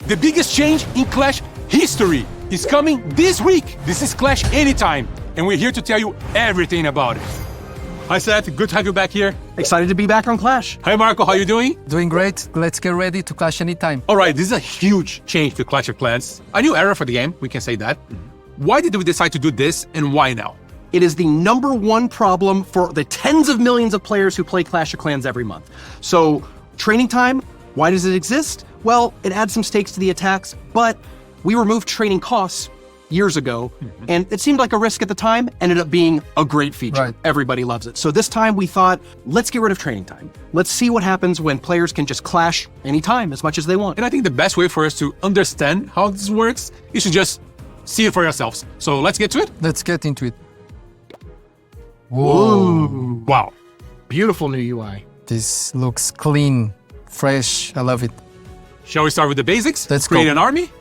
The biggest change in Clash history is coming this week. This is Clash Anytime, and we're here to tell you everything about it. Hi Seth, good to have you back here. Excited to be back on Clash. Hi Marco, how you doing? Doing great. Let's get ready to Clash anytime. All right, this is a huge change to Clash of Clans. A new era for the game, we can say that. Why did we decide to do this, and why now? It is the #1 problem for the tens of millions of players who play Clash of Clans every month. So, training time, why does it exist? Well, it adds some stakes to the attacks, but we removed training costs years ago, and it seemed like a risk at the time, ended up being a great feature. Right. Everybody loves it. So this time we thought, let's get rid of training time. Let's see what happens when players can just clash anytime as much as they want. And I think the best way for us to understand how this works is to just see it for yourselves. So let's get to it. Let's get into it. Whoa. Wow. Beautiful new UI. This looks clean, fresh. I love it. Shall we start with the basics? Let's create go. an army.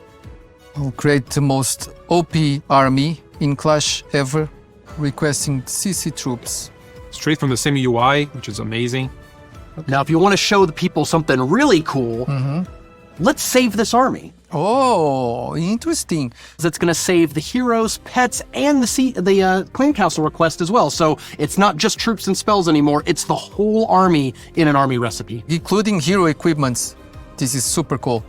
I'll create the most OP army in Clash ever, requesting CC troops. Straight from the same UI, which is amazing. Now, if you want to show the people something really cool, let's save this army. Oh, interesting. It's going to save the heroes, pets, and the clan castle request as well. So it's not just troops and spells anymore. It's the whole army in an army recipe. Including hero equipments. This is super cool.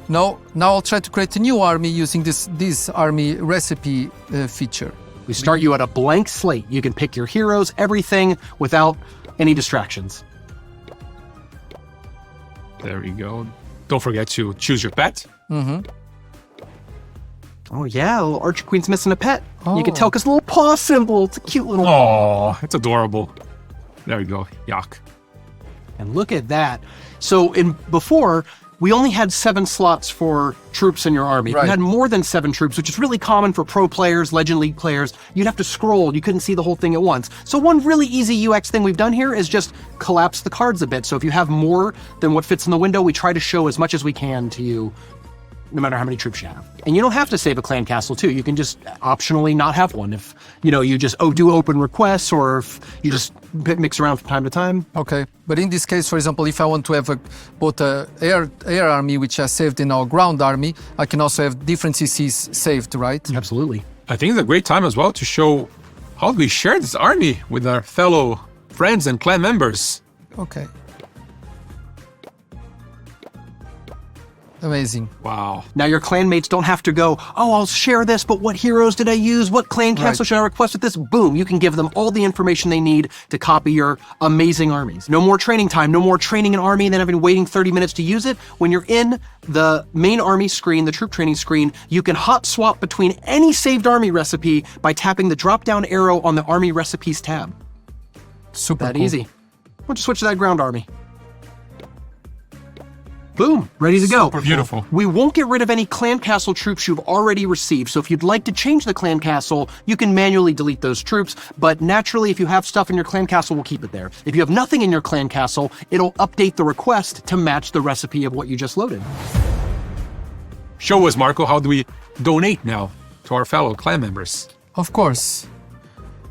Now I'll try to create a new army using this army recipe feature. We start you at a blank slate. You can pick your heroes, everything, without any distractions. There we go. Don't forget to choose your pet. Oh yeah, little Archer Queen's missing a pet. Oh. You can tell because the little paw symbol. It's a cute little... Oh, it's adorable. There we go. Yuck. And look at that. So before, we only had 7 slots for troops in your army. If Right. you had more than 7 troops, which is really common for pro players, Legend League players, you'd have to scroll. You couldn't see the whole thing at once. So one really easy UX thing we've done here is just collapse the cards a bit. So if you have more than what fits in the window, we try to show as much as we can to you, no matter how many troops you have. And you don't have to save a clan castle too. You can just optionally not have one if, you just do open requests, or if you just mix around from time to time. Okay, but in this case, for example, if I want to have both a air army, which I saved in our ground army, I can also have different CCs saved, right? Absolutely. I think it's a great time as well to show how we share this army with our fellow friends and clan members. Okay. Amazing. Wow. Now your clanmates don't have to go, oh, I'll share this, but what heroes did I use? What clan castle should I request with this? Boom, you can give them all the information they need to copy your amazing armies. No more training time, no more training an army and then having waiting 30 minutes to use it. When you're in the main army screen, the troop training screen, you can hot swap between any saved army recipe by tapping the drop-down arrow on the army recipes tab. Super That cool. easy. Why don't you switch to that ground army? Boom, ready to go. Super beautiful. We won't get rid of any clan castle troops you've already received. So if you'd like to change the clan castle, you can manually delete those troops. But naturally, if you have stuff in your clan castle, we'll keep it there. If you have nothing in your clan castle, it'll update the request to match the recipe of what you just loaded. Show us, Marco, how do we donate now to our fellow clan members? Of course.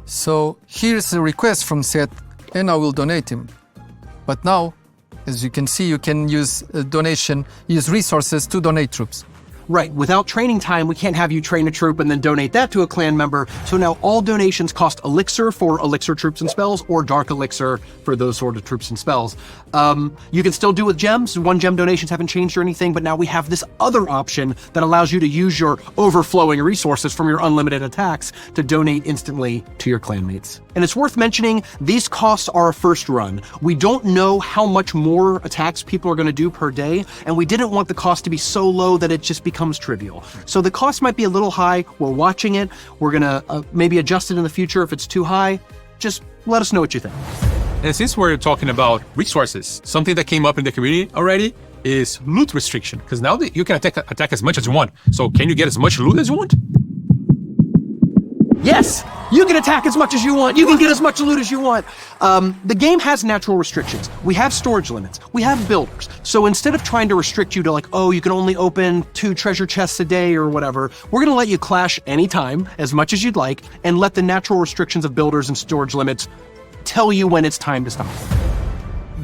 So here's a request from Seth, and I will donate him. But now, as you can see, you can use use resources to donate troops. Right, without training time, we can't have you train a troop and then donate that to a clan member. So now all donations cost elixir for elixir troops and spells, or dark elixir for those sort of troops and spells. You can still do with gems. 1 gem donations haven't changed or anything, but now we have this other option that allows you to use your overflowing resources from your unlimited attacks to donate instantly to your clanmates. And it's worth mentioning, these costs are a first run. We don't know how much more attacks people are going to do per day, and we didn't want the cost to be so low that it just becomes trivial. So the cost might be a little high. We're watching it. We're going to maybe adjust it in the future if it's too high. Just let us know what you think. And since we're talking about resources, something that came up in the community already is loot restriction. Because now that you can attack as much as you want. So can you get as much loot as you want? Yes, you can attack as much as you want. You can get as much loot as you want. The game has natural restrictions. We have storage limits. We have builders. So instead of trying to restrict you to like, oh, you can only open 2 treasure chests a day or whatever, we're going to let you clash anytime, as much as you'd like, and let the natural restrictions of builders and storage limits tell you when it's time to stop.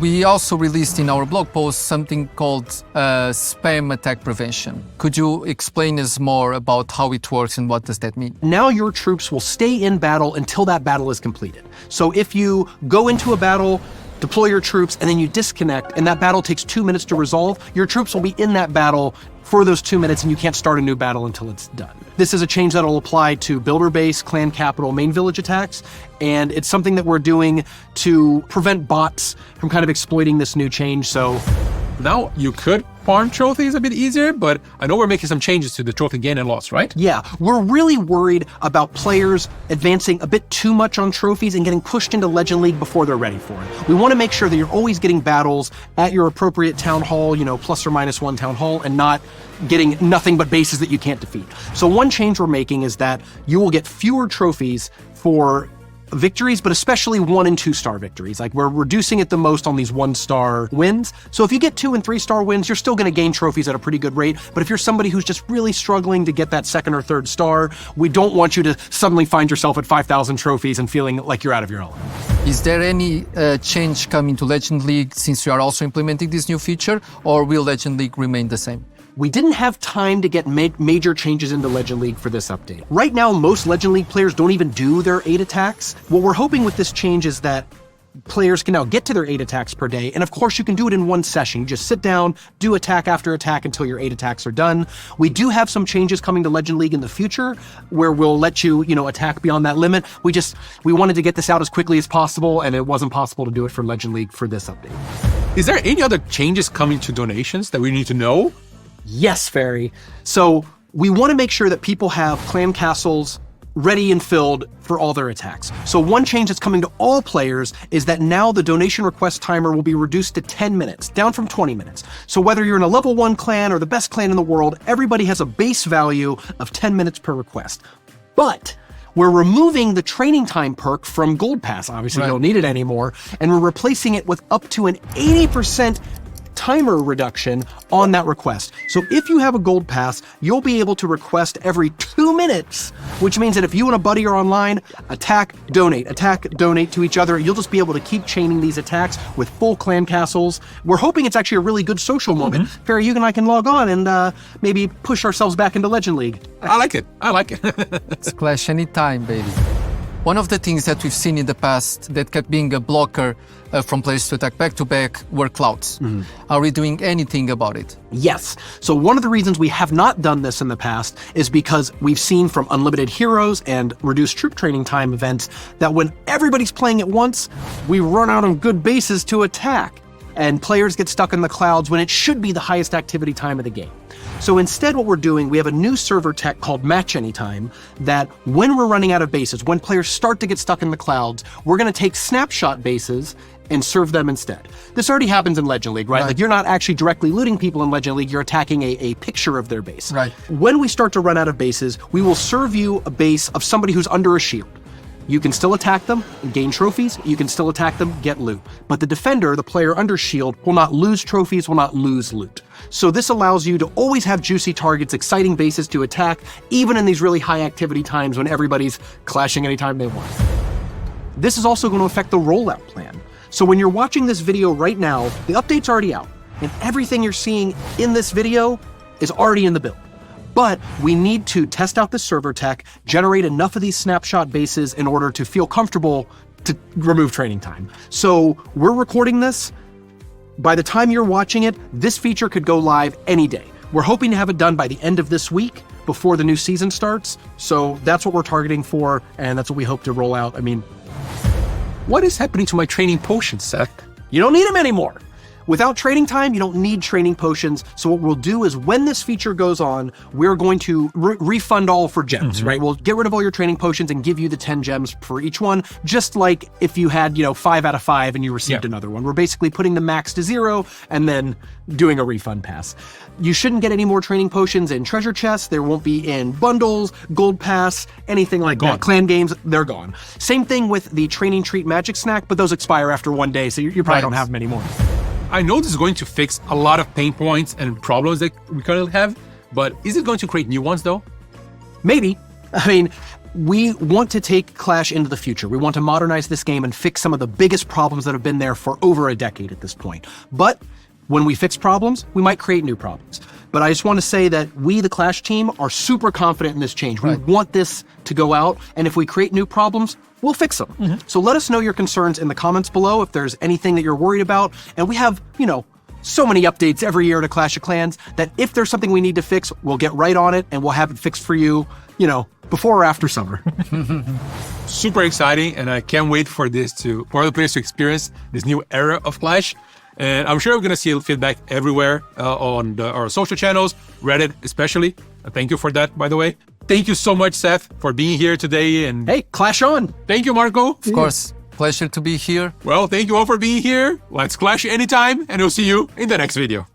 We also released in our blog post something called spam attack prevention. Could you explain us more about how it works and what does that mean? Now your troops will stay in battle until that battle is completed. So if you go into a battle, deploy your troops, and then you disconnect, and that battle takes 2 minutes to resolve, your troops will be in that battle for those 2 minutes, and you can't start a new battle until it's done. This is a change that will apply to builder base, clan capital, main village attacks, and it's something that we're doing to prevent bots from kind of exploiting this new change. So now you could farm trophies a bit easier, but I know we're making some changes to the trophy gain and loss, right? Yeah, we're really worried about players advancing a bit too much on trophies and getting pushed into Legend League before they're ready for it. We want to make sure that you're always getting battles at your appropriate town hall, plus or minus 1 town hall, and not getting nothing but bases that you can't defeat. So one change we're making is that you will get fewer trophies for victories, but especially 1 and 2 star victories. Like, we're reducing it the most on these 1-star wins. So if you get 2 and 3-star wins, you're still going to gain trophies at a pretty good rate. But if you're somebody who's just really struggling to get that 2nd or 3rd star, we don't want you to suddenly find yourself at 5,000 trophies and feeling like you're out of your element. Is there any change coming to Legend League since you are also implementing this new feature, or will Legend League remain the same? We didn't have time to get major changes into Legend League for this update. Right now, most Legend League players don't even do their 8 attacks. What we're hoping with this change is that players can now get to their 8 attacks per day, and of course you can do it in one session. You just sit down, do attack after attack until your 8 attacks are done. We do have some changes coming to Legend League in the future where we'll let you, attack beyond that limit. We wanted to get this out as quickly as possible, and it wasn't possible to do it for Legend League for this update. Is there any other changes coming to donations that we need to know? Yes, Fairy. So we want to make sure that people have clan castles ready and filled for all their attacks. So one change that's coming to all players is that now the donation request timer will be reduced to 10 minutes, down from 20 minutes. So whether you're in a level 1 clan or the best clan in the world, everybody has a base value of 10 minutes per request. But we're removing the training time perk from Gold Pass. Obviously, you don't need it anymore. And we're replacing it with up to an 80% timer reduction on that request. So if you have a Gold Pass, you'll be able to request every 2 minutes, which means that if you and a buddy are online, attack, donate to each other, you'll just be able to keep chaining these attacks with full clan castles. We're hoping it's actually a really good social moment. Fairy, you and I can log on and maybe push ourselves back into Legend League. I like it. Splash anytime, baby. One of the things that we've seen in the past that kept being a blocker from players to attack back-to-back were clouds. Are we doing anything about it? Yes. So one of the reasons we have not done this in the past is because we've seen from unlimited heroes and reduced troop training time events that when everybody's playing at once, we run out on good bases to attack, and players get stuck in the clouds when it should be the highest activity time of the game. So instead what we're doing, we have a new server tech called Match Anytime that when we're running out of bases, when players start to get stuck in the clouds, we're going to take snapshot bases and serve them instead. This already happens in Legend League, right? Like, you're not actually directly looting people in Legend League, you're attacking a picture of their base. Right. When we start to run out of bases, we will serve you a base of somebody who's under a shield. You can still attack them and gain trophies. You can still attack them, get loot. But the defender, the player under shield, will not lose trophies, will not lose loot. So this allows you to always have juicy targets, exciting bases to attack, even in these really high activity times when everybody's clashing anytime they want. This is also going to affect the rollout plan. So when you're watching this video right now, the update's already out, and everything you're seeing in this video is already in the build. But we need to test out the server tech, generate enough of these snapshot bases in order to feel comfortable to remove training time. So we're recording this. By the time you're watching it, this feature could go live any day. We're hoping to have it done by the end of this week before the new season starts. So that's what we're targeting for, and that's what we hope to roll out. What is happening to my training potions, Seth? You don't need them anymore. Without training time, you don't need training potions. So what we'll do is when this feature goes on, we're going to refund all for gems, right? We'll get rid of all your training potions and give you the 10 gems for each one, just like if you had, 5 out of 5 and you received another one. We're basically putting the max to 0 and then doing a refund pass. You shouldn't get any more training potions in treasure chests. There won't be in bundles, gold pass, anything like that. Clan games, they're gone. Same thing with the training treat magic snack, but those expire after 1 day, so you probably don't have them anymore. I know this is going to fix a lot of pain points and problems that we currently have, but is it going to create new ones though? Maybe. we want to take Clash into the future. We want to modernize this game and fix some of the biggest problems that have been there for over a decade at this point. But when we fix problems, we might create new problems. But I just want to say that we, the Clash team, are super confident in this change. We want this to go out, and if we create new problems, we'll fix them. So let us know your concerns in the comments below if there's anything that you're worried about. And we have, so many updates every year to Clash of Clans that if there's something we need to fix, we'll get right on it and we'll have it fixed for you, before or after summer. Super exciting, and I can't wait for other players to experience this new era of Clash. And I'm sure we're going to see feedback everywhere on our social channels, Reddit especially. Thank you for that, by the way. Thank you so much, Seth, for being here today. And hey, Clash on! Thank you, Marco. Of course. Pleasure to be here. Well, thank you all for being here. Let's clash anytime, and we'll see you in the next video.